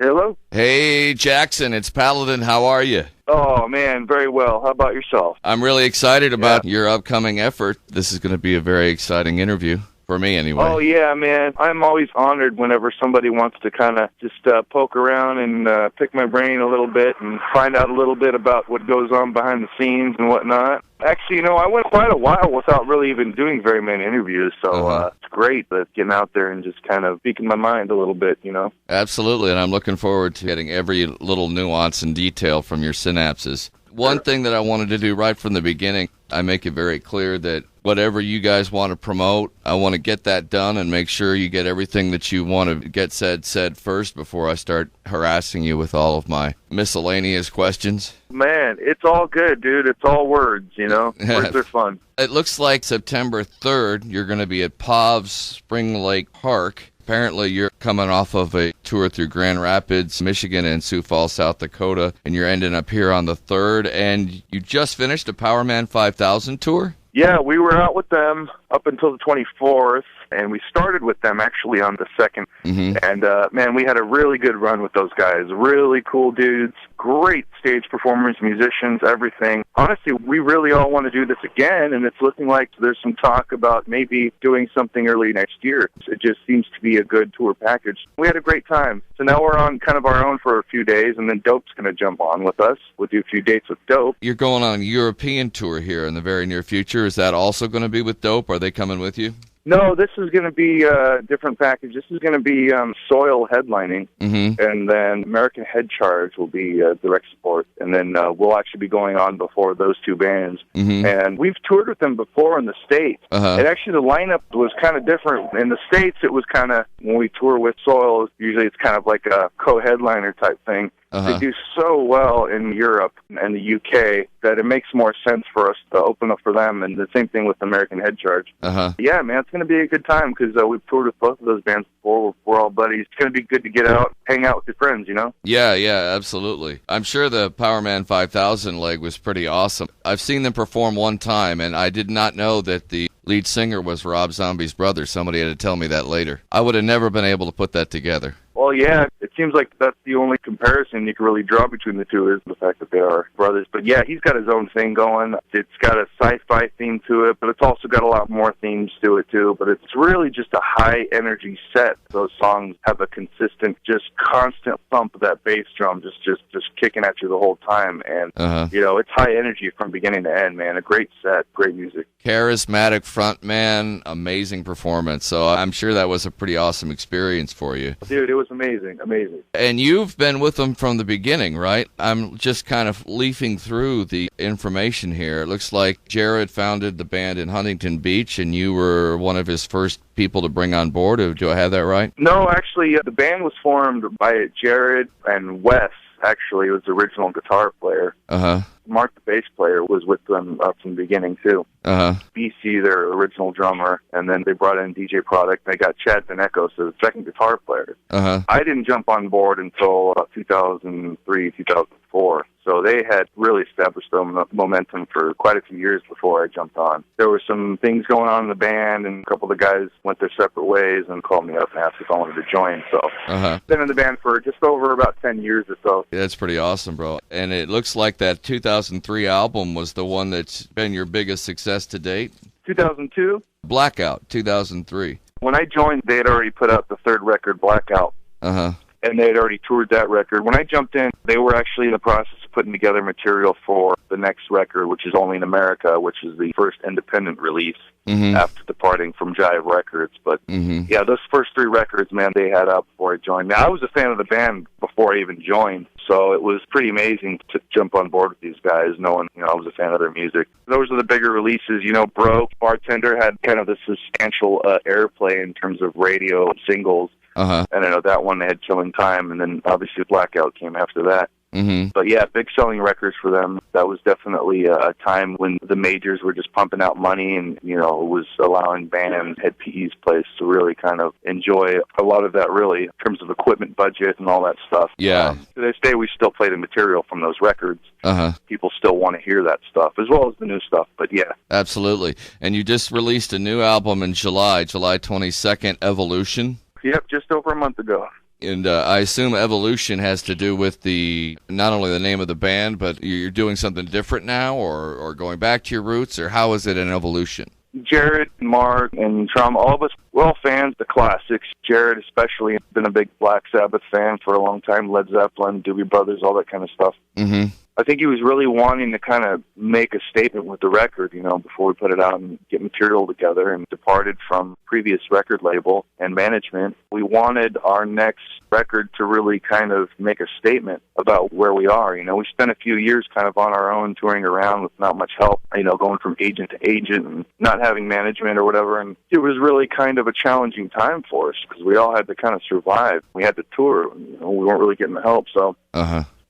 Hello? Hey, Jackson, it's Paladin. How are you? Oh, man, very well. How about yourself? I'm really excited about your upcoming effort. This is going to be a very exciting interview. For me, anyway. Oh, yeah, man. I'm always honored whenever somebody wants to kind of just poke around and pick my brain a little bit and find out a little bit about what goes on behind the scenes and whatnot. Actually, I went quite a while without really even doing very many interviews, so it's great that getting out there and just kind of speaking my mind a little bit, Absolutely, and I'm looking forward to getting every little nuance and detail from your synapses. One thing that I wanted to do right from the beginning, I make it very clear that whatever you guys want to promote, I want to get that done and make sure you get everything that you want to get said first before I start harassing you with all of my miscellaneous questions. Man, it's all good, dude. It's all words, Words are fun. It looks like September 3rd, you're going to be at Pav's Spring Lake Park. Apparently, you're coming off of a tour through Grand Rapids, Michigan, and Sioux Falls, South Dakota, and you're ending up here on the 3rd, and you just finished a Powerman 5000 tour? Yeah, we were out with them up until the 24th, and we started with them actually on the 2nd. And, man, we had a really good run with those guys. Really cool dudes, great stage performers, musicians, everything. Honestly, we really all want to do this again, and it's looking like there's some talk about maybe doing something early next year. It just seems to be a good tour package. We had a great time. So now we're on kind of our own for a few days, and then Dope's going to jump on with us. We'll do a few dates with Dope. You're going on a European tour here in the very near future. Is that also going to be with Dope? Are they coming with you? No, this is going to be a different package. This is going to be Soil headlining, and then American Head Charge will be direct support, and then we'll actually be going on before those two bands. And we've toured with them before in the States. And actually the lineup was kind of different. In the States, it was kind of, when we tour with Soil, usually it's kind of like a co-headliner type thing. They do so well in Europe and the UK that it makes more sense for us to open up for them, and the same thing with American Head Charge. Yeah, man, it's going to be a good time because we've toured with both of those bands before. We're all buddies. It's going to be good to get out, hang out with your friends, Yeah, absolutely. I'm sure the Powerman 5000 leg was pretty awesome. I've seen them perform one time, and I did not know that the lead singer was Rob Zombie's brother. Somebody had to tell me that later. I would have never been able to put that together. Well, yeah, it seems like that's the only comparison you can really draw between the two is the fact that they are brothers. But yeah, he's got his own thing going. It's got a sci-fi theme to it, but it's also got a lot more themes to it too. But it's really just a high-energy set. Those songs have a consistent, just constant thump of that bass drum just kicking at you the whole time. And, it's high energy from beginning to end, man. A great set, great music. Charismatic frontman, amazing performance. So I'm sure that was a pretty awesome experience for you. Dude, it was amazing. And you've been with them from the beginning, right? I'm just kind of leafing through the information here. It looks like Jared founded the band in Huntington Beach, and you were one of his first people to bring on board. Do I have that right? No, actually, the band was formed by Jared and Wes. Actually, was the original guitar player. Mark, the bass player, was with them from the beginning, too. BC, their original drummer, and then they brought in DJ Product. They got Chad Beneco, so the second guitar player. I didn't jump on board until 2003, 2004. So they had really established their momentum for quite a few years before I jumped on. There were some things going on in the band, and a couple of the guys went their separate ways and called me up and asked if I wanted to join. So been in the band for just over about 10 years or so. Yeah, that's pretty awesome, bro. And it looks like that 2003 album was the one that's been your biggest success to date. 2002? Blackout, 2003. When I joined, they had already put out the third record, Blackout. And they had already toured that record. When I jumped in, they were actually in the process of putting together material for the next record, which is Only in America, which is the first independent release after departing from Jive Records. But, yeah, those first three records, man, they had out before I joined. Now, I was a fan of the band before I even joined, so it was pretty amazing to jump on board with these guys, knowing, I was a fan of their music. Those are the bigger releases. Broke, Bartender had kind of a substantial airplay in terms of radio singles. And I know that one they had Killing Time, and then obviously Blackout came after that. But yeah, big selling records for them. That was definitely a time when the majors were just pumping out money, and it was allowing bands, head PE's place to really kind of enjoy a lot of that, really, in terms of equipment budget and all that stuff. Yeah. To this day, we still play the material from those records. People still want to hear that stuff, as well as the new stuff, but yeah. Absolutely. And you just released a new album in July 22nd, Evolution. Yep, just over a month ago. And I assume evolution has to do with not only the name of the band, but you're doing something different now, or going back to your roots, or how is it an evolution? Jared, Mark, and Trauma, all of us, we're all fans of the classics. Jared especially has been a big Black Sabbath fan for a long time, Led Zeppelin, Doobie Brothers, all that kind of stuff. Mm-hmm. I think he was really wanting to kind of make a statement with the record, before we put it out and get material together, and departed from previous record label and management. We wanted our next record to really kind of make a statement about where we are. We spent a few years kind of on our own, touring around with not much help, going from agent to agent and not having management or whatever. And it was really kind of a challenging time for us because we all had to kind of survive. We had to tour. We weren't really getting the help, so...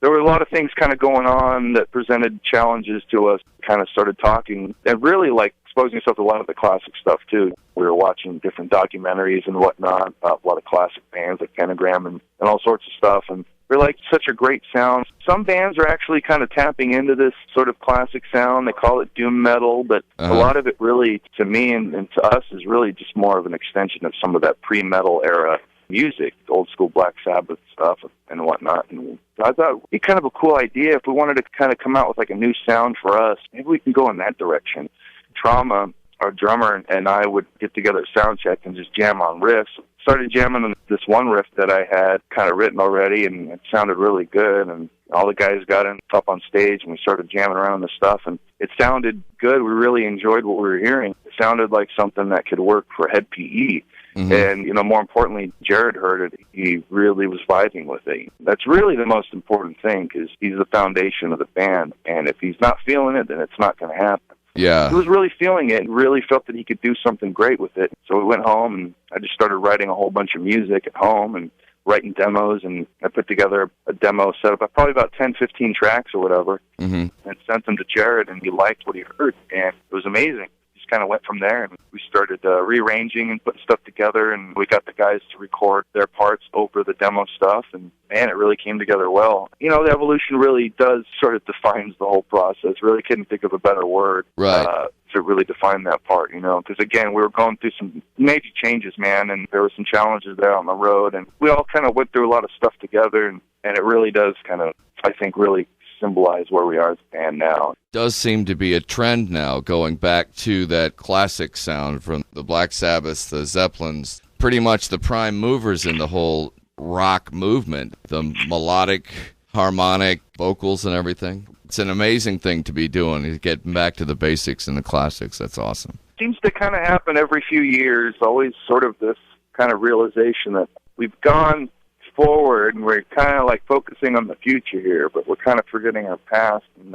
There were a lot of things kind of going on that presented challenges to us. Kind of started talking and really exposing yourself to a lot of the classic stuff too. We were watching different documentaries and whatnot about a lot of classic bands like Pentagram and all sorts of stuff. And we're like, such a great sound. Some bands are actually kind of tapping into this sort of classic sound. They call it doom metal, but a lot of it really, to me and to us, is really just more of an extension of some of that pre-metal era music, old school Black Sabbath stuff and whatnot. And I thought it'd be kind of a cool idea if we wanted to kind of come out with a new sound for us. Maybe we can go in that direction. Trauma, our drummer, and I would get together at sound check and just jam on riffs. Started jamming on this one riff that I had kind of written already, and it sounded really good. And all the guys got up on stage, and we started jamming around the stuff, and it sounded good. We really enjoyed what we were hearing. It sounded like something that could work for Head PE. Mm-hmm. And, more importantly, Jared heard it. He really was vibing with it. That's really the most important thing because he's the foundation of the band. And if he's not feeling it, then it's not going to happen. Yeah. He was really feeling it and really felt that he could do something great with it. So we went home, and I just started writing a whole bunch of music at home and writing demos. And I put together a demo set of probably about 10, 15 tracks or whatever, and sent them to Jared, and he liked what he heard. And it was amazing. Kind of went from there, and we started rearranging and putting stuff together, and we got the guys to record their parts over the demo stuff, and man, it really came together well. The evolution really does sort of defines the whole process. Really couldn't think of a better word to really define that part, because again, we were going through some major changes, man, and there were some challenges there on the road, and we all kind of went through a lot of stuff together, and it really does kind of, I think, really symbolize where we are as a band now. Does seem to be a trend now, going back to that classic sound from the Black Sabbath, the Zeppelins, pretty much the prime movers in the whole rock movement, the melodic, harmonic vocals and everything. It's an amazing thing to be doing, getting back to the basics and the classics. That's awesome. Seems to kind of happen every few years, always sort of this kind of realization that we've gone forward and we're kind of focusing on the future here, but we're kind of forgetting our past. And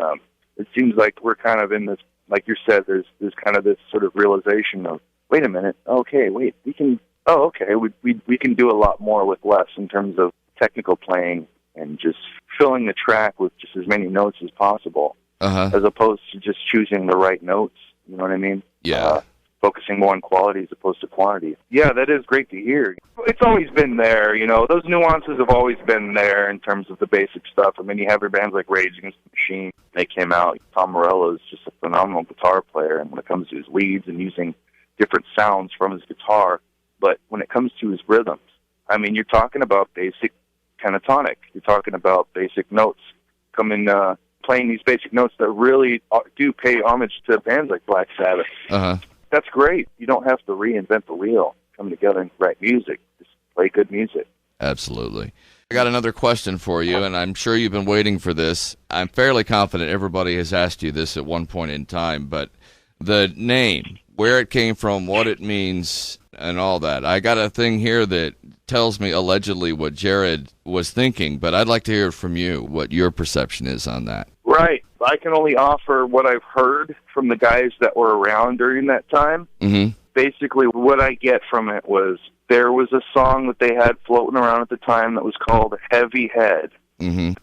it seems like we're kind of in this, like you said, there's kind of this sort of realization of, wait a minute, okay, wait, we can do a lot more with less in terms of technical playing and just filling the track with just as many notes as possible, as opposed to just choosing the right notes. You know what I mean? Yeah. Focusing more on quality as opposed to quantity. Yeah, that is great to hear. It's always been there, Those nuances have always been there in terms of the basic stuff. I mean, you have your bands like Rage Against the Machine. They came out. Tom Morello is just a phenomenal guitar player, and when it comes to his leads and using different sounds from his guitar, but when it comes to his rhythms, I mean, you're talking about basic pentatonic. You're talking about basic notes playing these basic notes that really do pay homage to bands like Black Sabbath. That's great. You don't have to reinvent the wheel. Come together and write music. Just play good music. Absolutely. I got another question for you, and I'm sure you've been waiting for this. I'm fairly confident everybody has asked you this at one point in time, but the name, where it came from, what it means, and all that. I got a thing here that tells me allegedly what Jared was thinking, but I'd like to hear from you, what your perception is on that. Right. I can only offer what I've heard from the guys that were around during that time. Basically, what I get from it was there was a song that they had floating around at the time that was called Heavy Head.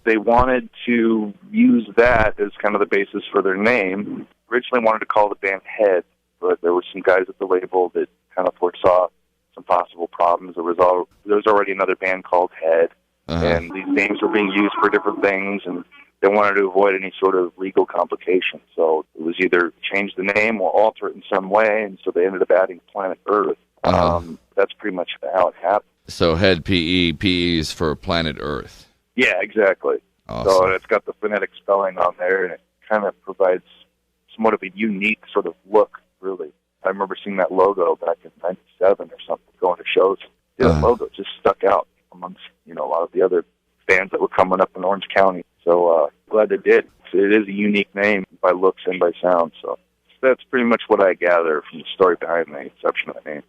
They wanted to use that as kind of the basis for their name. Originally wanted to call the band Head, but there were some guys at the label that kind of foresaw some possible problems. There was already another band called Head, and these names were being used for different things, and they wanted to avoid any sort of legal complications. So it was either change the name or alter it in some way, and so they ended up adding Planet Earth. That's pretty much how it happened. So Head PE, PE is for Planet Earth. Yeah, exactly. Awesome. So it's got the phonetic spelling on there, and it kind of provides somewhat of a unique sort of look, really. I remember seeing that logo back in '97 or something, going to shows. Yeah, that logo just stuck out amongst, a lot of the other bands that were coming up in Orange County. So glad they did. It is a unique name by looks and by sound. So that's pretty much what I gather from the story behind the inception of the name.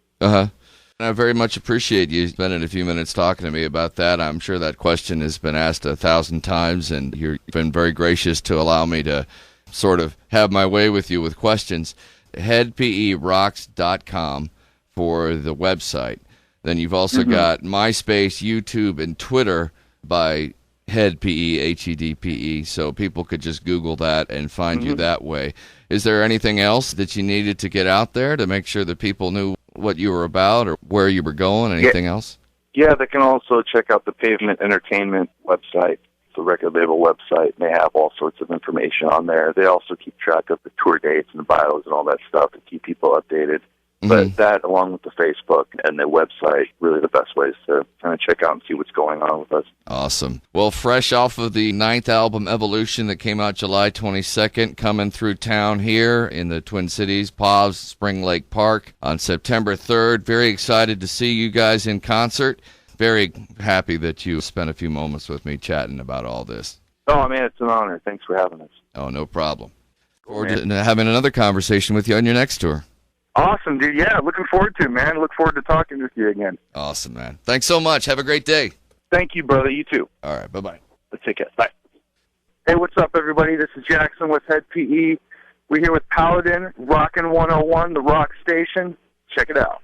I very much appreciate you spending a few minutes talking to me about that. I'm sure that question has been asked 1,000 times, and you've been very gracious to allow me to sort of have my way with you with questions. HeadPERocks.com for the website. Then you've also got MySpace, YouTube, and Twitter by Head PE, HEDPE, so people could just Google that and find you that way. Is there anything else that you needed to get out there to make sure that people knew what you were about or where you were going? Anything else? Yeah, they can also check out the Pavement Entertainment website, the record label website, and they have all sorts of information on there. They also keep track of the tour dates and the bios and all that stuff to keep people updated. But that, along with the Facebook and the website, really the best ways to kind of check out and see what's going on with us. Awesome. Well, fresh off of the 9th album, Evolution, that came out July 22nd, coming through town here in the Twin Cities, Pavs, Spring Lake Park on September 3rd. Very excited to see you guys in concert. Very happy that you spent a few moments with me chatting about all this. Oh, man, it's an honor. Thanks for having us. Oh, no problem. Forward to having another conversation with you on your next tour. Awesome, dude. Yeah, looking forward to it, man. Look forward to talking with you again. Awesome, man. Thanks so much. Have a great day. Thank you, brother. You too. All right, bye-bye. Let's take it. Bye. Hey, what's up, everybody? This is Jackson with Head PE. We're here with Paladin, Rockin 101, the rock station. Check it out.